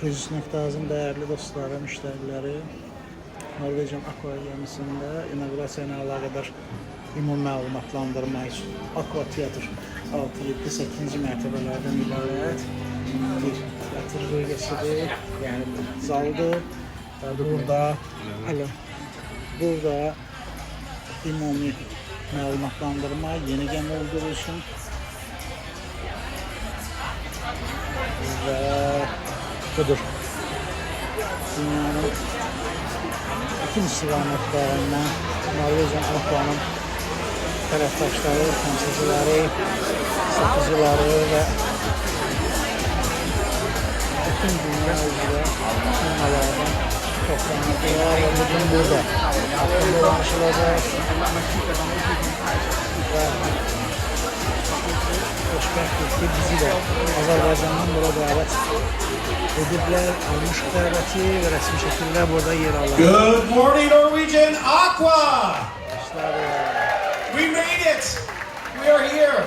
Cruise.azın değerli dostları, müşterileri, Norwegian Aqua gemisində inaugurasiya ilə əlaqədar ümumi məlumatlandırma üçün Aqua Theater 6, 7, 8-ci mərtəbələrdən ibarət bir teatr bölgəsidir, yəni zaldır. Burada ümumi məlumatlandırma yeni gəmi olduğu üçün və budur. Dünyanın bütün istiqamətlərindən Norvegian Aqua'nın tərəfdaşları, təmsilçiləri, satıcıları və bütün dünya üzrə firmalardan toplanacaqlar və bugün burada haqqında danışılacaq və xoşbəxtlikdir bizi də Azərbaycandan bura dəvət ediblər, almışıq dəvəti və rəsmi şəkildə burada yer alır. Good morning, Norwegian Aqua! We made it! We are here!